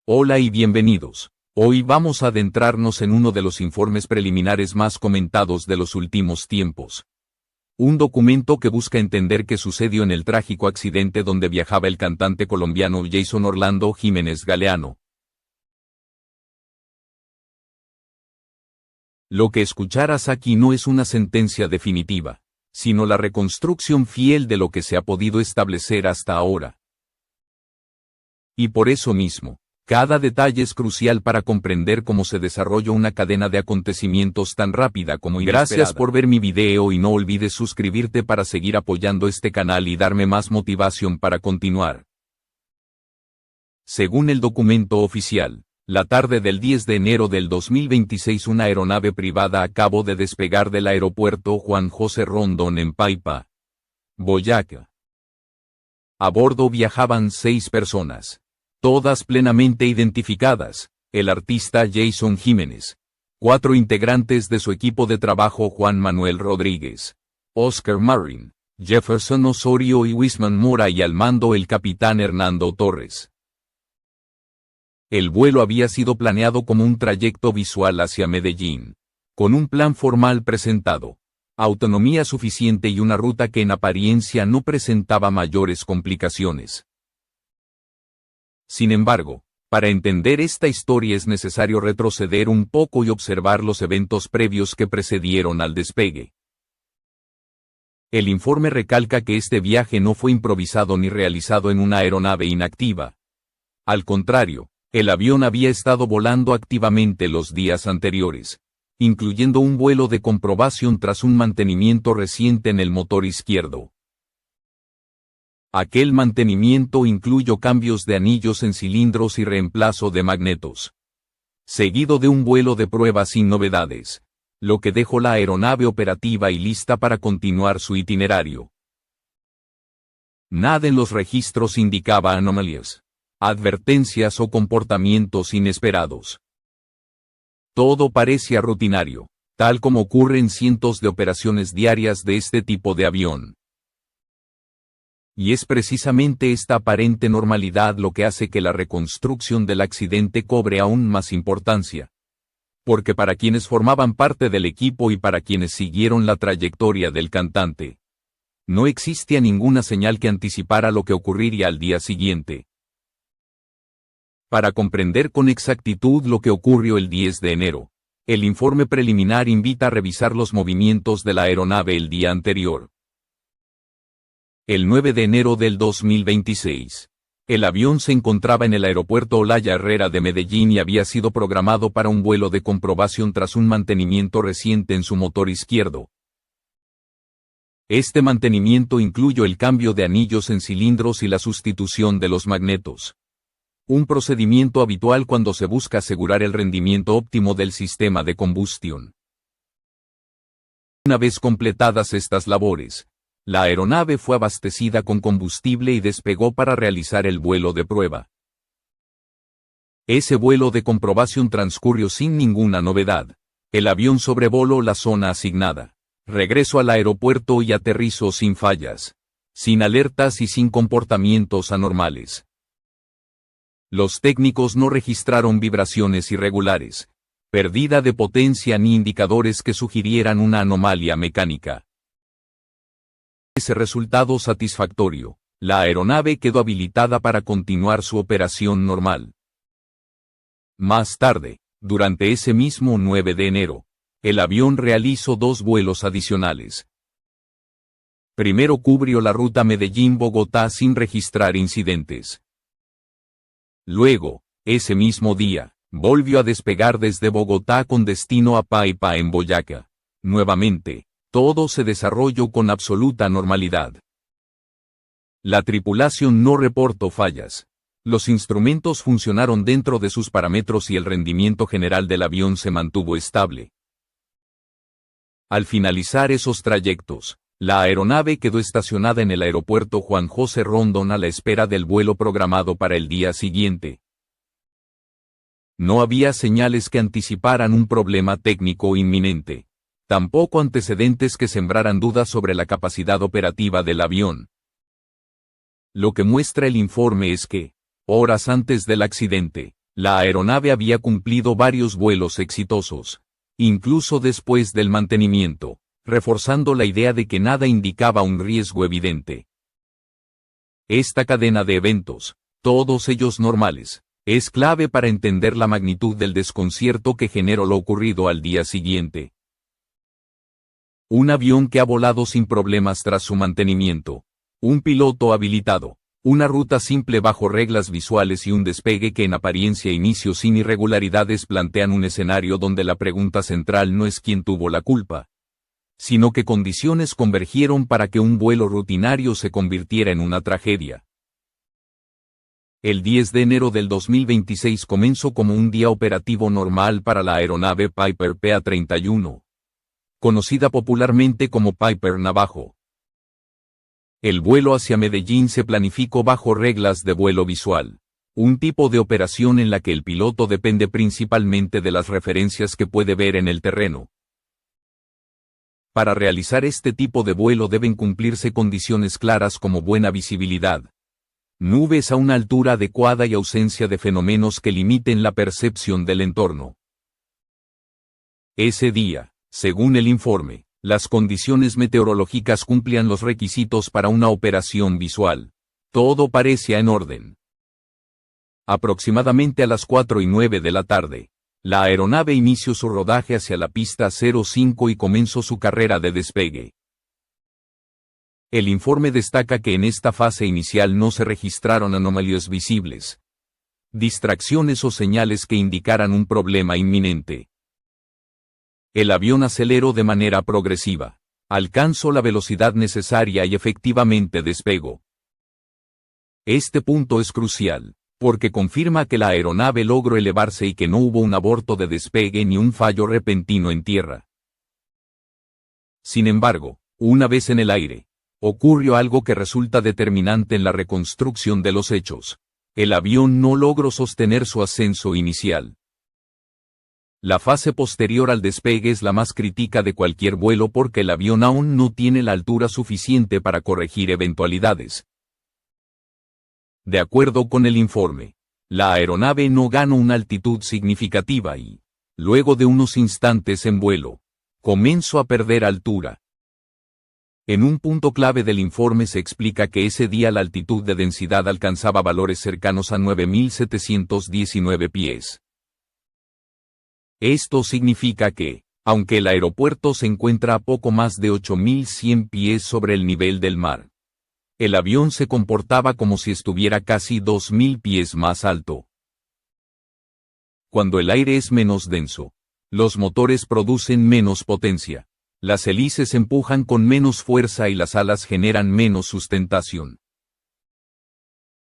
Hola y bienvenidos. Hoy vamos a adentrarnos en uno de los informes preliminares más comentados de los últimos tiempos. Un documento que busca entender qué sucedió en el trágico accidente donde viajaba el cantante colombiano Jason Orlando Jiménez Galeano. Lo que escucharás aquí no es una sentencia definitiva, sino la reconstrucción fiel de lo que se ha podido establecer hasta ahora. Y por eso mismo, cada detalle es crucial para comprender cómo se desarrolla una cadena de acontecimientos tan rápida como inesperada. Gracias por ver mi video y no olvides suscribirte para seguir apoyando este canal y darme más motivación para continuar. Según el documento oficial, la tarde del 10 de enero del 2026 una aeronave privada acabó de despegar del aeropuerto Juan José Rondón en Paipa, Boyacá. A bordo viajaban 6 personas. Todas plenamente identificadas, el artista Jason Jiménez, 4 integrantes de su equipo de trabajo Juan Manuel Rodríguez, Oscar Marín, Jefferson Osorio y Wisman Mora y al mando el capitán Hernando Torres. El vuelo había sido planeado como un trayecto visual hacia Medellín, con un plan formal presentado, autonomía suficiente y una ruta que en apariencia no presentaba mayores complicaciones. Sin embargo, para entender esta historia es necesario retroceder un poco y observar los eventos previos que precedieron al despegue. El informe recalca que este viaje no fue improvisado ni realizado en una aeronave inactiva. Al contrario, el avión había estado volando activamente los días anteriores, incluyendo un vuelo de comprobación tras un mantenimiento reciente en el motor izquierdo. Aquel mantenimiento incluyó cambios de anillos en cilindros y reemplazo de magnetos. Seguido de un vuelo de prueba sin novedades, lo que dejó la aeronave operativa y lista para continuar su itinerario. Nada en los registros indicaba anomalías, advertencias o comportamientos inesperados. Todo parecía rutinario, tal como ocurre en cientos de operaciones diarias de este tipo de avión. Y es precisamente esta aparente normalidad lo que hace que la reconstrucción del accidente cobre aún más importancia. Porque para quienes formaban parte del equipo y para quienes siguieron la trayectoria del cantante, no existía ninguna señal que anticipara lo que ocurriría al día siguiente. Para comprender con exactitud lo que ocurrió el 10 de enero, el informe preliminar invita a revisar los movimientos de la aeronave el día anterior. El 9 de enero del 2026, el avión se encontraba en el aeropuerto Olaya Herrera de Medellín y había sido programado para un vuelo de comprobación tras un mantenimiento reciente en su motor izquierdo. Este mantenimiento incluyó el cambio de anillos en cilindros y la sustitución de los magnetos. Un procedimiento habitual cuando se busca asegurar el rendimiento óptimo del sistema de combustión. Una vez completadas estas labores, la aeronave fue abastecida con combustible y despegó para realizar el vuelo de prueba. Ese vuelo de comprobación transcurrió sin ninguna novedad. El avión sobrevoló la zona asignada, regresó al aeropuerto y aterrizó sin fallas, sin alertas y sin comportamientos anormales. Los técnicos no registraron vibraciones irregulares, pérdida de potencia ni indicadores que sugirieran una anomalía mecánica. Ese resultado satisfactorio, la aeronave quedó habilitada para continuar su operación normal. Más tarde, durante ese mismo 9 de enero, el avión realizó 2 vuelos adicionales. Primero cubrió la ruta Medellín-Bogotá sin registrar incidentes. Luego, ese mismo día, volvió a despegar desde Bogotá con destino a Paipa en Boyacá. Nuevamente, todo se desarrolló con absoluta normalidad. La tripulación no reportó fallas. Los instrumentos funcionaron dentro de sus parámetros y el rendimiento general del avión se mantuvo estable. Al finalizar esos trayectos, la aeronave quedó estacionada en el aeropuerto Juan José Rondón a la espera del vuelo programado para el día siguiente. No había señales que anticiparan un problema técnico inminente. Tampoco antecedentes que sembraran dudas sobre la capacidad operativa del avión. Lo que muestra el informe es que, horas antes del accidente, La aeronave había cumplido varios vuelos exitosos, incluso después del mantenimiento, reforzando la idea de que nada indicaba un riesgo evidente. Esta cadena de eventos, todos ellos normales, es clave para entender la magnitud del desconcierto que generó lo ocurrido al día siguiente. Un avión que ha volado sin problemas tras su mantenimiento. Un piloto habilitado. Una ruta simple bajo reglas visuales y un despegue que en apariencia inició sin irregularidades plantean un escenario donde la pregunta central no es quién tuvo la culpa, sino qué condiciones convergieron para que un vuelo rutinario se convirtiera en una tragedia. El 10 de enero del 2026 comenzó como un día operativo normal para la aeronave Piper PA-31, conocida popularmente como Piper Navajo. El vuelo hacia Medellín se planificó bajo reglas de vuelo visual, un tipo de operación en la que el piloto depende principalmente de las referencias que puede ver en el terreno. Para realizar este tipo de vuelo deben cumplirse condiciones claras como buena visibilidad, nubes a una altura adecuada y ausencia de fenómenos que limiten la percepción del entorno. Ese día, según el informe, las condiciones meteorológicas cumplían los requisitos para una operación visual. Todo parecía en orden. Aproximadamente a las 4:09 de la tarde, la aeronave inició su rodaje hacia la pista 05 y comenzó su carrera de despegue. El informe destaca que en esta fase inicial no se registraron anomalías visibles, distracciones o señales que indicaran un problema inminente. El avión aceleró de manera progresiva. Alcanzó la velocidad necesaria y efectivamente despegó. Este punto es crucial, porque confirma que la aeronave logró elevarse y que no hubo un aborto de despegue ni un fallo repentino en tierra. Sin embargo, una vez en el aire, ocurrió algo que resulta determinante en la reconstrucción de los hechos. El avión no logró sostener su ascenso inicial. La fase posterior al despegue es la más crítica de cualquier vuelo porque el avión aún no tiene la altura suficiente para corregir eventualidades. De acuerdo con el informe, la aeronave no ganó una altitud significativa y, luego de unos instantes en vuelo, comenzó a perder altura. En un punto clave del informe se explica que ese día la altitud de densidad alcanzaba valores cercanos a 9.719 pies. Esto significa que, aunque el aeropuerto se encuentra a poco más de 8.100 pies sobre el nivel del mar, el avión se comportaba como si estuviera casi 2.000 pies más alto. Cuando el aire es menos denso, los motores producen menos potencia, las hélices empujan con menos fuerza y las alas generan menos sustentación.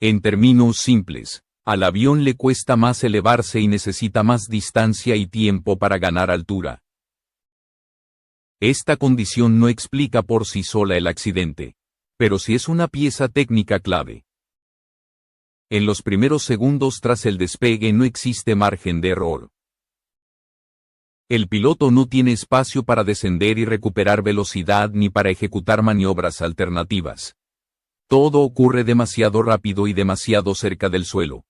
En términos simples, al avión le cuesta más elevarse y necesita más distancia y tiempo para ganar altura. Esta condición no explica por sí sola el accidente, pero sí es una pieza técnica clave. En los primeros segundos tras el despegue no existe margen de error. El piloto no tiene espacio para descender y recuperar velocidad ni para ejecutar maniobras alternativas. Todo ocurre demasiado rápido y demasiado cerca del suelo.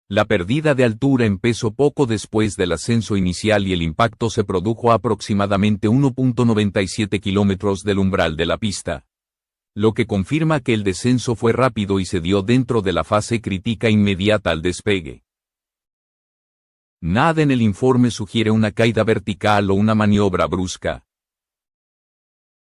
La pérdida de altura empezó poco después del ascenso inicial y el impacto se produjo a aproximadamente 1.97 kilómetros del umbral de la pista, lo que confirma que el descenso fue rápido y se dio dentro de la fase crítica inmediata al despegue. Nada en el informe sugiere una caída vertical o una maniobra brusca.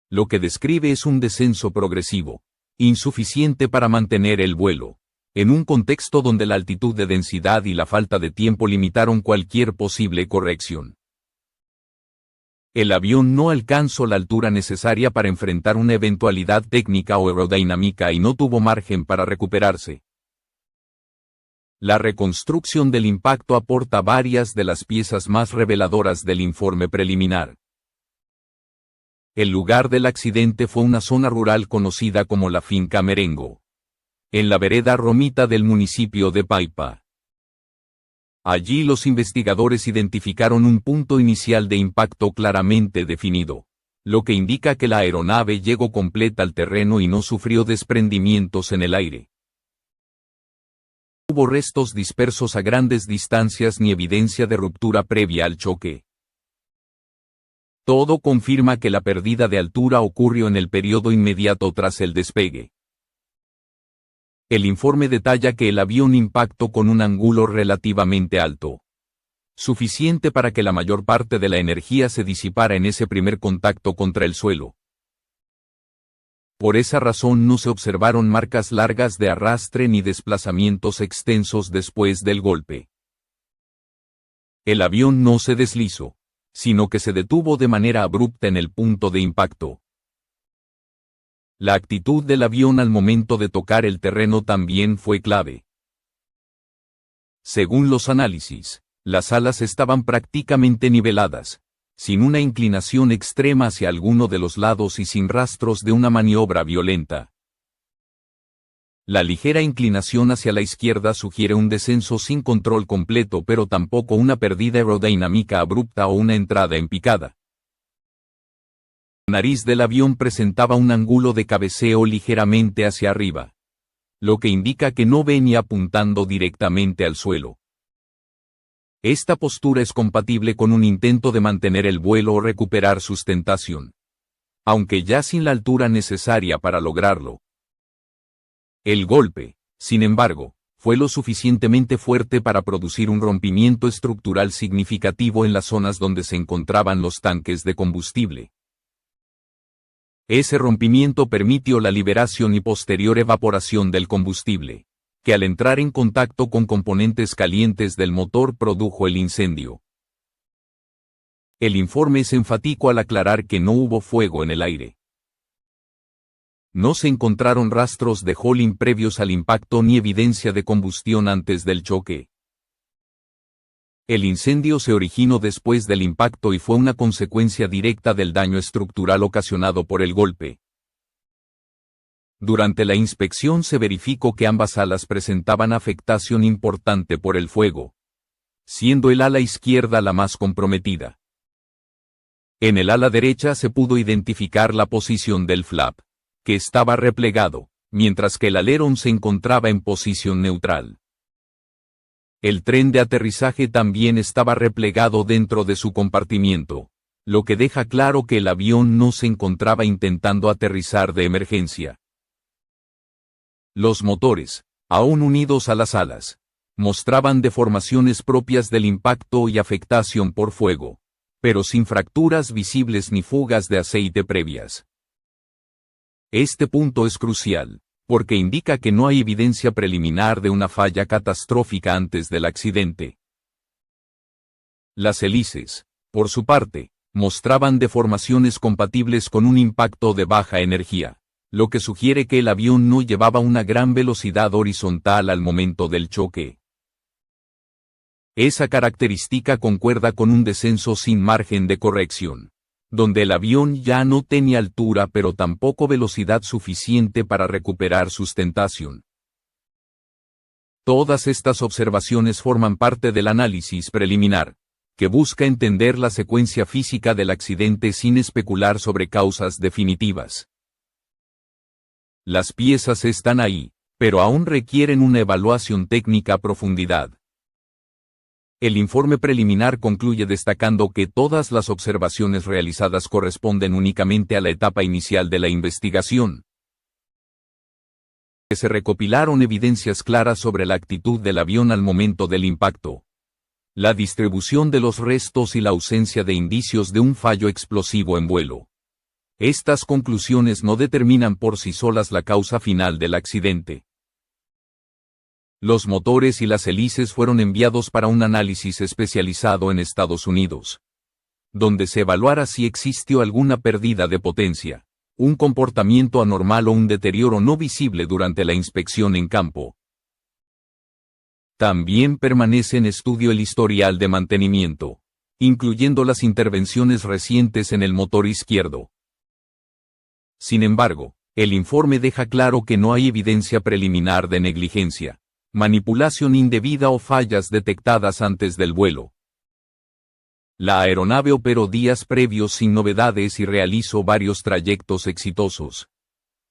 Lo que describe es un descenso progresivo, insuficiente para mantener el vuelo, en un contexto donde la altitud de densidad y la falta de tiempo limitaron cualquier posible corrección. El avión no alcanzó la altura necesaria para enfrentar una eventualidad técnica o aerodinámica y no tuvo margen para recuperarse. La reconstrucción del impacto aporta varias de las piezas más reveladoras del informe preliminar. El lugar del accidente fue una zona rural conocida como la Finca Merengo, en la vereda Romita del municipio de Paipa. Allí los investigadores identificaron un punto inicial de impacto claramente definido, lo que indica que la aeronave llegó completa al terreno y no sufrió desprendimientos en el aire. hubo restos dispersos a grandes distancias ni evidencia de ruptura previa al choque. Todo confirma que la pérdida de altura ocurrió en el periodo inmediato tras el despegue. El informe detalla que el avión impactó con un ángulo relativamente alto, suficiente para que la mayor parte de la energía se disipara en ese primer contacto contra el suelo. Por esa razón no se observaron marcas largas de arrastre ni desplazamientos extensos después del golpe. El avión no se deslizó, sino que se detuvo de manera abrupta en el punto de impacto. La actitud del avión al momento de tocar el terreno también fue clave. Según los análisis, las alas estaban prácticamente niveladas, sin una inclinación extrema hacia alguno de los lados y sin rastros de una maniobra violenta. La ligera inclinación hacia la izquierda sugiere un descenso sin control completo, pero tampoco una pérdida aerodinámica abrupta o una entrada en picada. La nariz del avión presentaba un ángulo de cabeceo ligeramente hacia arriba, lo que indica que no venía apuntando directamente al suelo. Esta postura es compatible con un intento de mantener el vuelo o recuperar sustentación, aunque ya sin la altura necesaria para lograrlo. El golpe, sin embargo, fue lo suficientemente fuerte para producir un rompimiento estructural significativo en las zonas donde se encontraban los tanques de combustible. Ese rompimiento permitió la liberación y posterior evaporación del combustible, que al entrar en contacto con componentes calientes del motor produjo el incendio. El informe es enfático al aclarar que no hubo fuego en el aire. No se encontraron rastros de hollín previos al impacto ni evidencia de combustión antes del choque. El incendio se originó después del impacto y fue una consecuencia directa del daño estructural ocasionado por el golpe. Durante la inspección se verificó que ambas alas presentaban afectación importante por el fuego, siendo el ala izquierda la más comprometida. En el ala derecha se pudo identificar la posición del flap, que estaba replegado, mientras que el alerón se encontraba en posición neutral. El tren de aterrizaje también estaba replegado dentro de su compartimiento, lo que deja claro que el avión no se encontraba intentando aterrizar de emergencia. Los motores, aún unidos a las alas, mostraban deformaciones propias del impacto y afectación por fuego, pero sin fracturas visibles ni fugas de aceite previas. Este punto es crucial, porque indica que no hay evidencia preliminar de una falla catastrófica antes del accidente. Las hélices, por su parte, mostraban deformaciones compatibles con un impacto de baja energía, lo que sugiere que el avión no llevaba una gran velocidad horizontal al momento del choque. Esa característica concuerda con un descenso sin margen de corrección, donde el avión ya no tenía altura pero tampoco velocidad suficiente para recuperar sustentación. Todas estas observaciones forman parte del análisis preliminar, que busca entender la secuencia física del accidente sin especular sobre causas definitivas. Las piezas están ahí, pero aún requieren una evaluación técnica a profundidad. El informe preliminar concluye destacando que todas las observaciones realizadas corresponden únicamente a la etapa inicial de la investigación. Se recopilaron evidencias claras sobre la actitud del avión al momento del impacto, la distribución de los restos y la ausencia de indicios de un fallo explosivo en vuelo. Estas conclusiones no determinan por sí solas la causa final del accidente. Los motores y las hélices fueron enviados para un análisis especializado en Estados Unidos, donde se evaluara si existió alguna pérdida de potencia, un comportamiento anormal o un deterioro no visible durante la inspección en campo. También permanece en estudio el historial de mantenimiento, incluyendo las intervenciones recientes en el motor izquierdo. Sin embargo, el informe deja claro que no hay evidencia preliminar de negligencia, manipulación indebida o fallas detectadas antes del vuelo. La aeronave operó días previos sin novedades y realizó varios trayectos exitosos.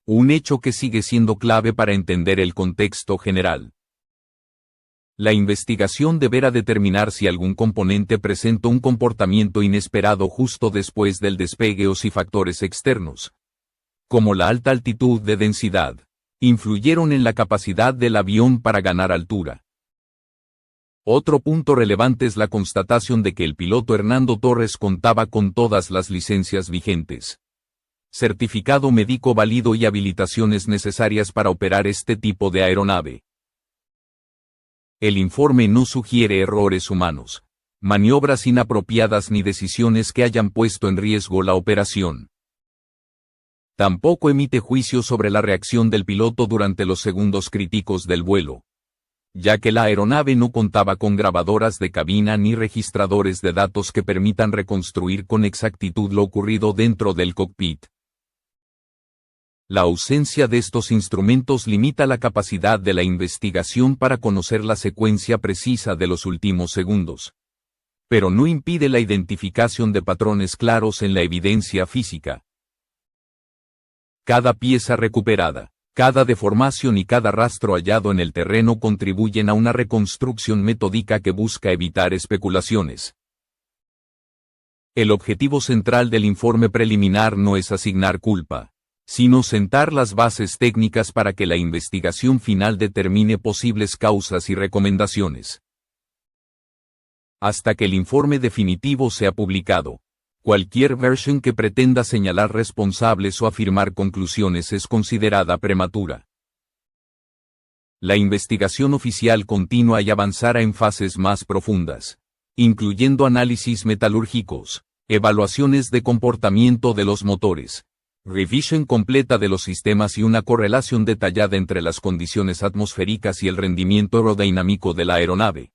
Un hecho que sigue siendo clave para entender el contexto general. La investigación deberá determinar si algún componente presenta un comportamiento inesperado justo después del despegue o si factores externos, como la alta altitud de densidad, influyeron en la capacidad del avión para ganar altura. Otro punto relevante es la constatación de que el piloto Hernando Torres contaba con todas las licencias vigentes, certificado médico válido y habilitaciones necesarias para operar este tipo de aeronave. El informe no sugiere errores humanos, maniobras inapropiadas ni decisiones que hayan puesto en riesgo la operación. Tampoco emite juicio sobre la reacción del piloto durante los segundos críticos del vuelo, ya que la aeronave no contaba con grabadoras de cabina ni registradores de datos que permitan reconstruir con exactitud lo ocurrido dentro del cockpit. La ausencia de estos instrumentos limita la capacidad de la investigación para conocer la secuencia precisa de los últimos segundos, pero no impide la identificación de patrones claros en la evidencia física. Cada pieza recuperada, cada deformación y cada rastro hallado en el terreno contribuyen a una reconstrucción metódica que busca evitar especulaciones. El objetivo central del informe preliminar no es asignar culpa, sino sentar las bases técnicas para que la investigación final determine posibles causas y recomendaciones. Hasta que el informe definitivo sea publicado, cualquier versión que pretenda señalar responsables o afirmar conclusiones es considerada prematura. La investigación oficial continúa y avanzará en fases más profundas, incluyendo análisis metalúrgicos, evaluaciones de comportamiento de los motores, revisión completa de los sistemas y una correlación detallada entre las condiciones atmosféricas y el rendimiento aerodinámico de la aeronave.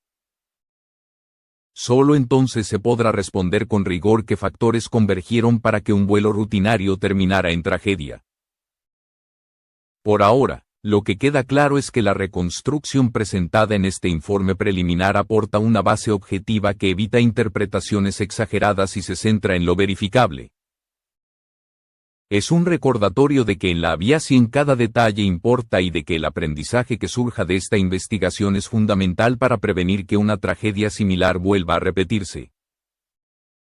Solo entonces se podrá responder con rigor qué factores convergieron para que un vuelo rutinario terminara en tragedia. Por ahora, lo que queda claro es que la reconstrucción presentada en este informe preliminar aporta una base objetiva que evita interpretaciones exageradas y se centra en lo verificable. Es un recordatorio de que en la aviación cada detalle importa y de que el aprendizaje que surja de esta investigación es fundamental para prevenir que una tragedia similar vuelva a repetirse.